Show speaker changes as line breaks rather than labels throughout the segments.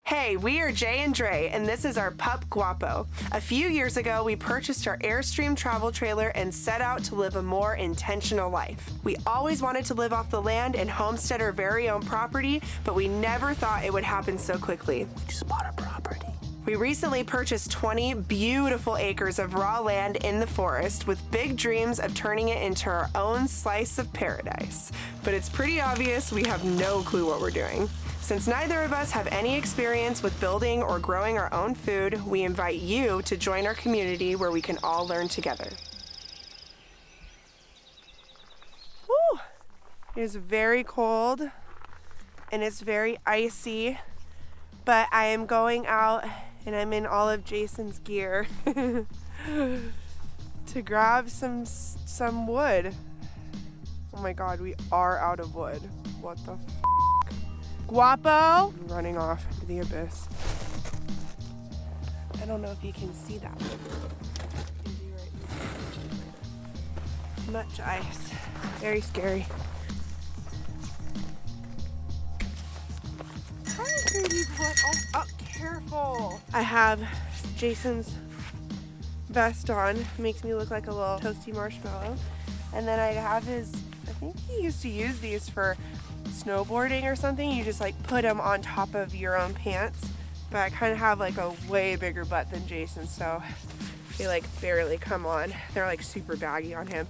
Hey, we are Jay and Dre, and this is our pup Guapo. A few years ago, we purchased our Airstream travel trailer and set out to live a more intentional life. We always wanted to live off the land and homestead our very own property, but we never thought it would happen so quickly. We just bought a property. We recently purchased 20 beautiful acres of raw land in the forest with big dreams of turning it into our own slice of paradise. But it's pretty obvious we have no clue what we're doing. Since neither of us have any experience with building or growing our own food, we invite you to join our community where we can all learn together. Woo! It is very cold and it's very icy, but I am going out and I'm in all of Jason's gear to grab some wood. Oh my God, we are out of wood. What the Guapo! I'm running off into the abyss. I don't know if you can see that. Much ice. Very scary. Hi, baby boy. Oh, careful. I have Jason's vest on. Makes me look like a little toasty marshmallow. And then I have his, I think he used to use these for snowboarding or something. You just like put them on top of your own pants, but I kind of have like a way bigger butt than Jason, so they like barely come on. They're like super baggy on him.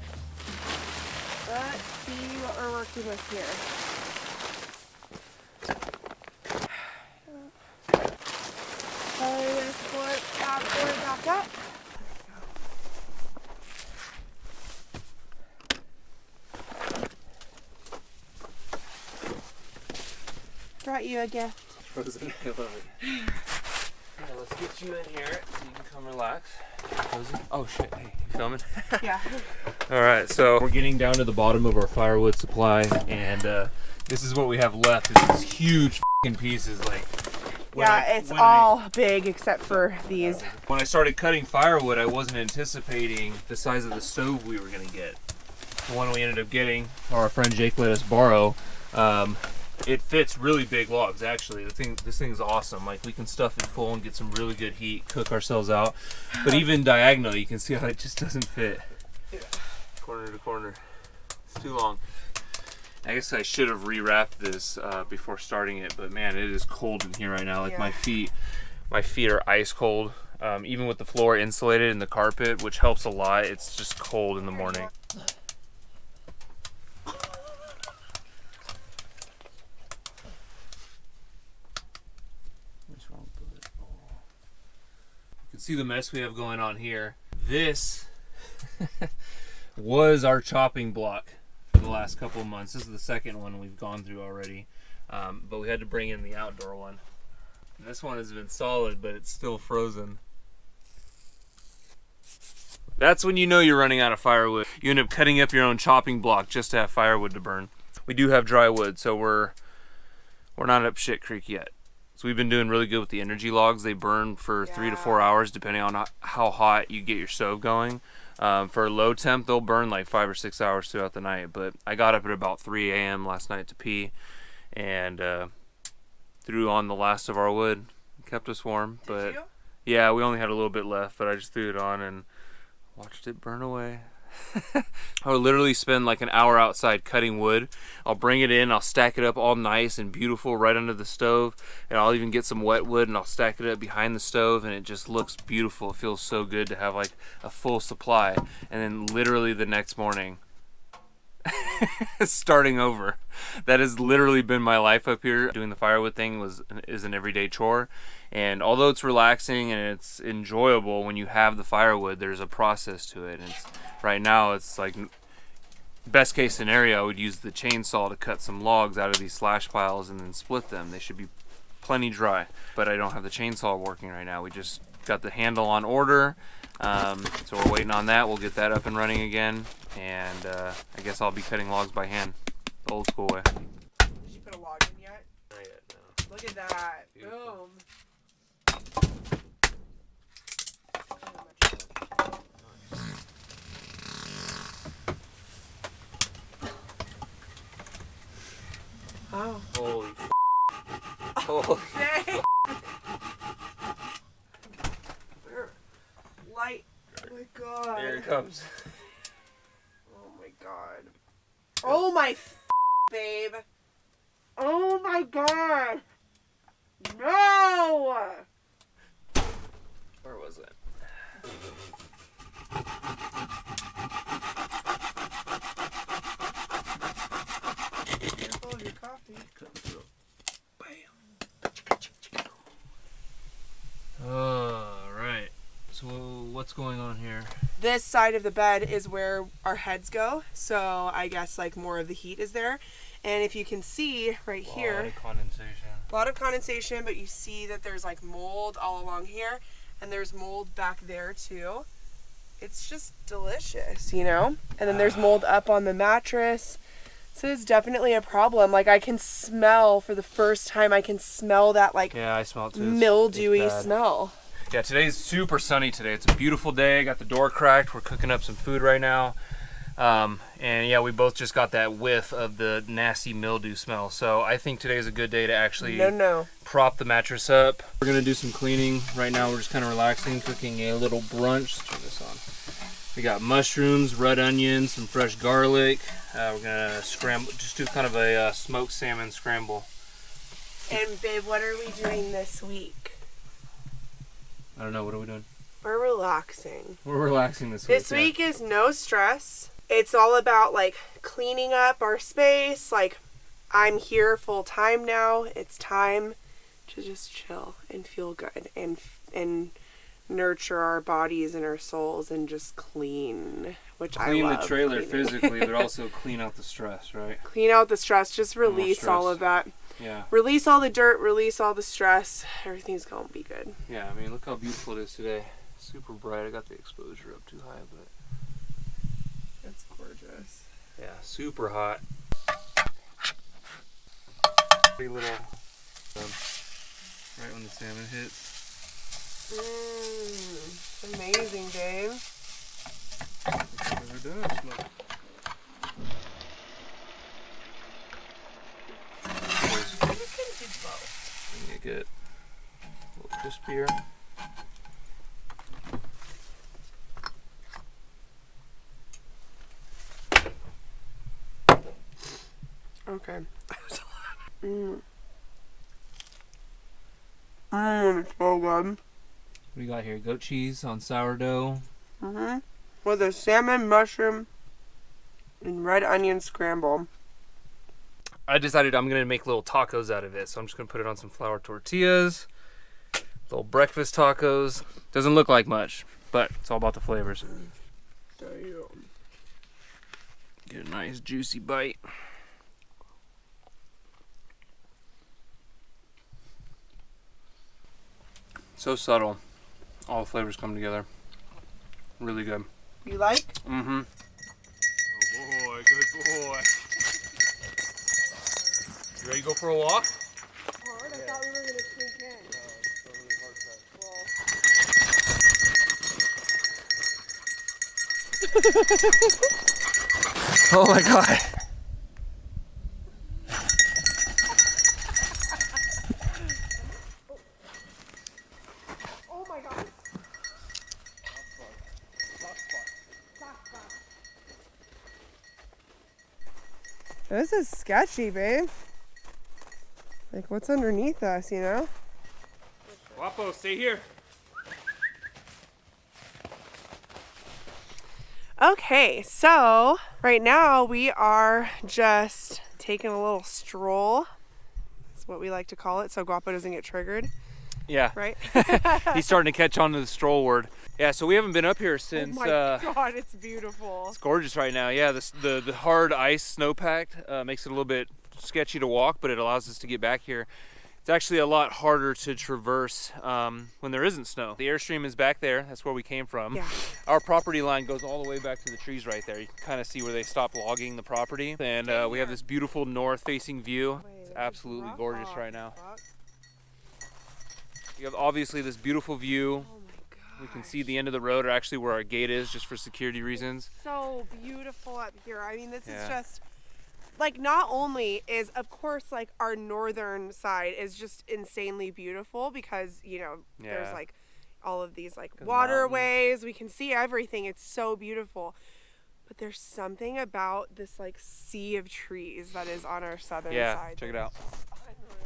Let's see what we're working with here. Back up. Brought you a gift.
Frozen, I love it. Yeah, let's get you in here so you can come relax. Frozen. Oh shit, hey, you filming?
Yeah.
Alright, so we're getting down to the bottom of our firewood supply, and this is what we have left. It's these huge f***ing pieces. Like,
it's all big except for these.
When I started cutting firewood, I wasn't anticipating the size of the stove we were going to get. The one we ended up getting, our friend Jake let us borrow, it fits really big logs, actually. This thing's awesome. Like, we can stuff it full and get some really good heat, cook ourselves out. But even diagonal, you can see how it just doesn't fit. Yeah. Corner to corner. It's too long. I guess I should have rewrapped this before starting it, but man, it is cold in here right now. Like, my feet are ice cold. Even with the floor insulated and the carpet, which helps a lot, it's just cold in the morning. See the mess we have going on here. This was our chopping block for the last couple of months. This is the second one we've gone through already, but we had to bring in the outdoor one. And this one has been solid, but it's still frozen. That's when you know you're running out of firewood. You end up cutting up your own chopping block just to have firewood to burn. We do have dry wood, so we're not up shit creek yet. So we've been doing really good with the energy logs. They burn for 3 to 4 hours, depending on how hot you get your stove going. For low temp, they'll burn like 5 or 6 hours throughout the night. But I got up at about 3 a.m. last night to pee, and threw on the last of our wood. Kept us warm. But yeah, we only had a little bit left, but I just threw it on and watched it burn away. I would literally spend like an hour outside cutting wood. I'll bring it in, I'll stack it up all nice and beautiful right under the stove, and I'll even get some wet wood and I'll stack it up behind the stove, and it just looks beautiful. It feels so good to have like a full supply. And then literally the next morning, starting over. That has literally been my life up here. Doing the firewood thing is an everyday chore, and although it's relaxing and it's enjoyable when you have the firewood, there's a process to it. And right now it's like, best case scenario, I would use the chainsaw to cut some logs out of these slash piles and then split them. They should be plenty dry, but I don't have the chainsaw working right now. We just got the handle on order, so we're waiting on that. We'll get that up and running again, and I guess I'll be cutting logs by hand, the old school way.
Did you put a log in yet?
Not yet, no.
Look at that. Beautiful. Boom. Oh.
Holy f***. Holy. comes.
Oh my god. Oh my babe. Oh my god. No!
Where was it?
Careful of your coffee.
Alright. So what's going on here?
This side of the bed is where our heads go, so I guess like more of the heat is there. And if you can see right here,
A lot of condensation.
a lot of condensation, but you see that there's like mold all along here, and there's mold back there too. It's just delicious, you know? And then there's mold up on the mattress. So it's definitely a problem. Like I can smell, for the first time, I can smell that like
Yeah, I smell it too.
mildewy
It's bad.
smell.
Yeah, today's super sunny today. It's a beautiful day. I got the door cracked. We're cooking up some food right now. And yeah, we both just got that whiff of the nasty mildew smell. So I think today's a good day to actually prop the mattress up. We're gonna do some cleaning. Right now we're just kind of relaxing, cooking a little brunch. Let's turn this on. We got mushrooms, red onions, some fresh garlic. We're gonna scramble, just do kind of a smoked salmon scramble.
And babe, what are we doing this week?
I don't know, what are we doing?
We're relaxing.
We're relaxing this week.
This week is no stress. It's all about like cleaning up our space. Like I'm here full time now. It's time to just chill and feel good and nurture our bodies and our souls and just clean, which I love.
Clean the trailer
cleaning.
physically, but also clean out the stress, right?
Clean out the stress. Just release all of that.
Yeah.
Release all the dirt. Release all the stress. Everything's gonna be good.
Yeah, I mean, look how beautiful it is today. Super bright. I got the exposure up too high, but
It's gorgeous.
yeah, super hot. Pretty little. Right when the salmon hits.
Amazing, babe.
We're done. Smoke.
You can do both.
Make it a little crispier.
Okay. It's so good.
What do you got here? Goat cheese on sourdough.
With a salmon, mushroom, and red onion scramble.
I decided I'm going to make little tacos out of it, so I'm just going to put it on some flour tortillas. Little breakfast tacos. Doesn't look like much, but it's all about the flavors. Get a nice juicy bite. So subtle. All the flavors come together. Really good.
You like?
Mm-hmm. Oh boy, good boy. You ready to go for a walk?
Hard? I thought we were going to sneak in.
Oh my god.
Oh my god. This is sketchy, babe. Like, what's underneath us, you know?
Guapo, stay here.
Okay, so right now we are just taking a little stroll. That's what we like to call it, so Guapo doesn't get triggered,
Yeah.
right?
He's starting to catch on to the stroll word. Yeah, so we haven't been up here since.
Oh my god, it's beautiful.
It's gorgeous right now. Yeah, the hard ice snowpack makes it a little bit sketchy to walk, but it allows us to get back here. It's actually a lot harder to traverse when there isn't snow. The Airstream is back there. That's where we came from.
Yeah.
Our property line goes all the way back to the trees right there. You can kind of see where they stopped logging the property. And we have this beautiful north-facing view. It's absolutely gorgeous right now. You have obviously this beautiful view.
Oh my god.
We can see the end of the road, or actually where our gate is, just for security reasons.
So beautiful up here. I mean, this
Yeah.
is just like, not only is, of course, like our northern side is just insanely beautiful because, you know, there's
Yeah.
like, all of these like
'Cause
waterways. We can see everything. It's so beautiful. But there's something about this like sea of trees that is on our southern side.
Check it out.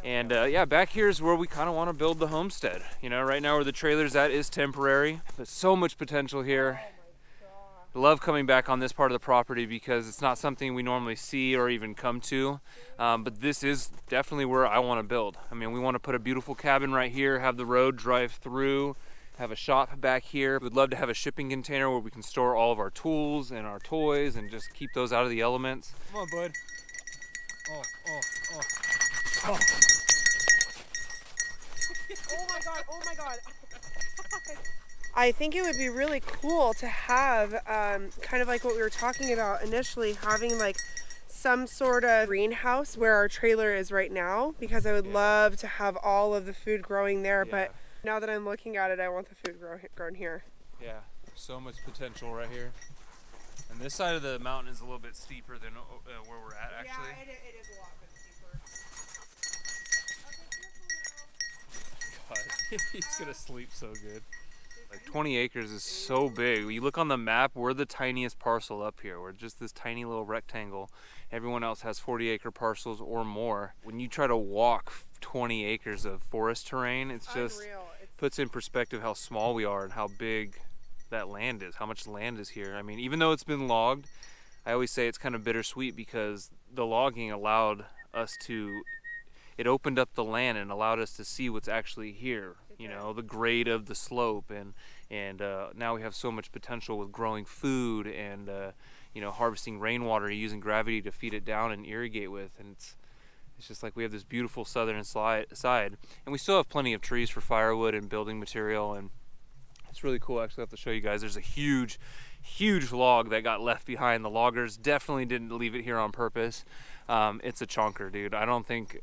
And yeah, back here is where we kind of want to build the homestead. You know, right now where the trailer's at is temporary, but so much potential here. Love coming back on this part of the property because it's not something we normally see or even come to. But this is definitely where I want to build. I mean, we want to put a beautiful cabin right here, have the road drive through, have a shop back here. We'd love to have a shipping container where we can store all of our tools and our toys and just keep those out of the elements. Come on, bud. Oh.
Oh my God, oh my God. I think it would be really cool to have kind of like what we were talking about initially, having like some sort of greenhouse where our trailer is right now, because I would love to have all of the food growing there. But now that I'm looking at it, I want the food grown here.
Yeah, so much potential right here. And this side of the mountain is a little bit steeper than where we're at, actually.
Yeah, it is a lot bit steeper.
God, he's gonna sleep so good. Like 20 acres is so big. When you look on the map, we're the tiniest parcel up here. We're just this tiny little rectangle. Everyone else has 40-acre parcels or more. When you try to walk 20 acres of forest terrain, it's just puts in perspective how small we are and how big that land is, how much land is here. I mean, even though it's been logged, I always say it's kind of bittersweet because the logging allowed us to, it opened up the land and allowed us to see what's actually here. You know, the grade of the slope, and now we have so much potential with growing food and you know, harvesting rainwater, using gravity to feed it down and irrigate with, and it's just like we have this beautiful southern side, and we still have plenty of trees for firewood and building material, and it's really cool. Actually, I have to show you guys. There's a huge log that got left behind. The loggers definitely didn't leave it here on purpose. It's a chonker, dude. I don't think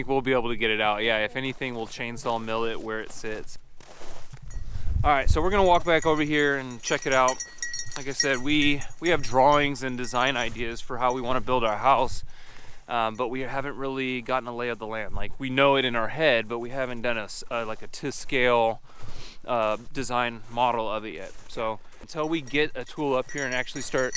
we'll be able to get it out. Yeah, if anything, we'll chainsaw mill it where it sits. All right, so we're gonna walk back over here and check it out. Like I said, we have drawings and design ideas for how we want to build our house, but we haven't really gotten a lay of the land. Like, we know it in our head, but we haven't done like a to scale design model of it yet. So until we get a tool up here and actually start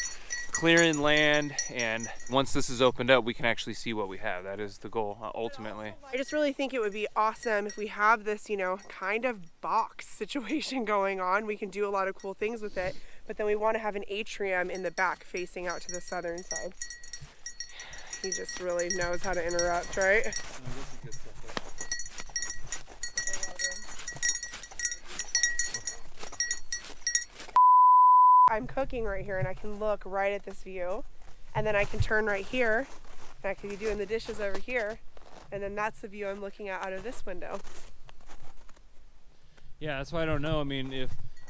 clearing land, and once this is opened up, we can actually see what we have. That is the goal, ultimately.
I just really think it would be awesome if we have this, you know, kind of box situation going on. We can do a lot of cool things with it, but then we want to have an atrium in the back facing out to the southern side. He just really knows how to interrupt, right? I'm cooking right here and I can look right at this view, and then I can turn right here and I could be doing the dishes over here, and then that's the view I'm looking at out of this window.
Yeah, that's why I don't know. I mean,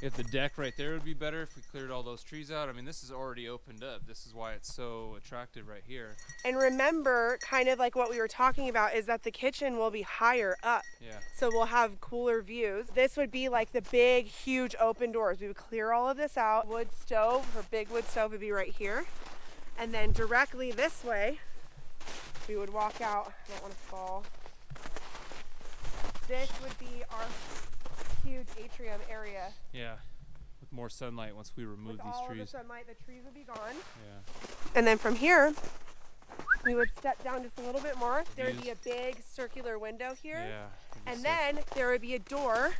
if the deck right there would be better if we cleared all those trees out. I mean, this is already opened up. This is why it's so attractive right here.
And remember, kind of like what we were talking about, is that the kitchen will be higher up.
Yeah.
So we'll have cooler views. This would be like the big, huge open doors. We would clear all of this out. Wood stove, or big wood stove, would be right here. And then directly this way, we would walk out. I don't want to fall. This would be our huge atrium area.
Yeah, with more sunlight once we remove these
all
trees.
Of the sunlight, the trees would be gone.
Yeah.
And then from here, we would step down just a little bit more. There would be a big circular window here.
Yeah.
And then there would be a door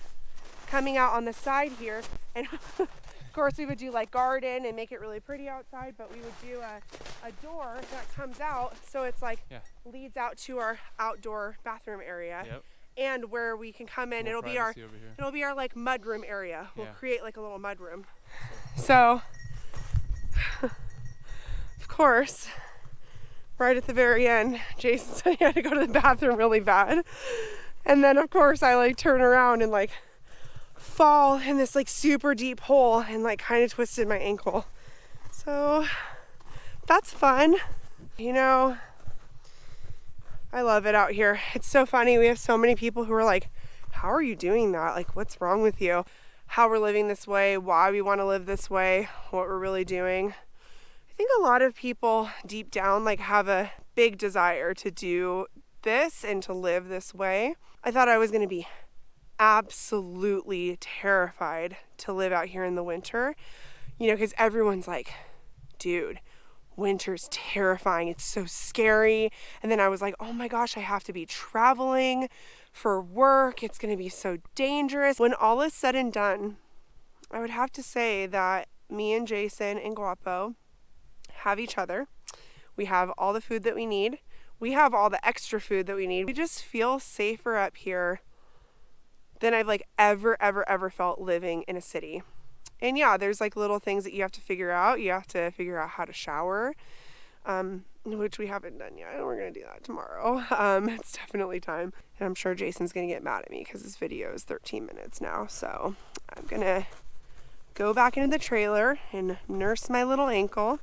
coming out on the side here. And of course we would do like garden and make it really pretty outside, but we would do a door that comes out, so it's like leads out to our outdoor bathroom area.
Yep.
And where we can come in, it'll be our like mudroom area. We'll create like a little mudroom. So, of course, right at the very end, Jason said he had to go to the bathroom really bad. And then of course I like turn around and like fall in this like super deep hole and like kind of twisted my ankle. So that's fun. You know, I love it out here. It's so funny. We have so many people who are like, how are you doing that? Like, what's wrong with you? How we're living this way, why we want to live this way, what we're really doing. I think a lot of people deep down like have a big desire to do this and to live this way. I thought I was going to be absolutely terrified to live out here in the winter, you know, because everyone's like, dude, winter's terrifying. It's so scary. And then I was like, oh my gosh, I have to be traveling for work. It's going to be so dangerous. When all is said and done, I would have to say that me and Jason and Guapo have each other. We have all the food that we need. We have all the extra food that we need. We just feel safer up here than I've like ever felt living in a city. And yeah, there's like little things that you have to figure out. You have to figure out how to shower, which we haven't done yet. We're going to do that tomorrow. It's definitely time. And I'm sure Jason's going to get mad at me because this video is 13 minutes now. So I'm going to go back into the trailer and nurse my little ankle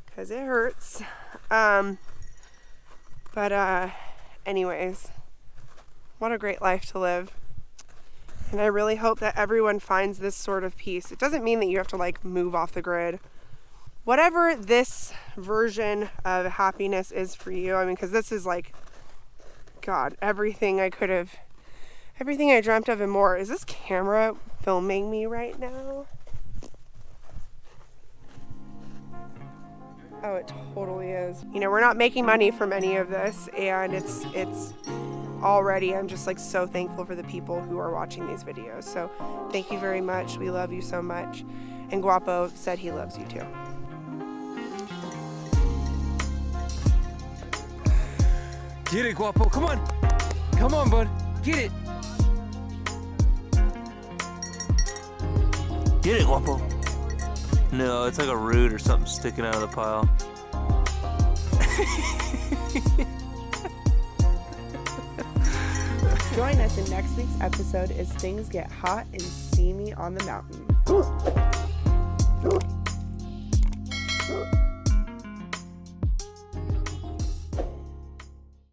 because it hurts. Anyways, what a great life to live. And I really hope that everyone finds this sort of peace. It doesn't mean that you have to like move off the grid. Whatever this version of happiness is for you, I mean, because this is like, God, everything I dreamt of and more. Is this camera filming me right now? Oh, it totally is. You know, we're not making money from any of this, and it's already, I'm just like so thankful for the people who are watching these videos. So thank you very much. We love you so much. And Guapo said he loves you too.
Get it, Guapo. Come on. Come on, bud. Get it.
Get it, Guapo. No, it's like a root or something sticking out of the pile.
Join us in next week's episode as things get hot and steamy on the mountain.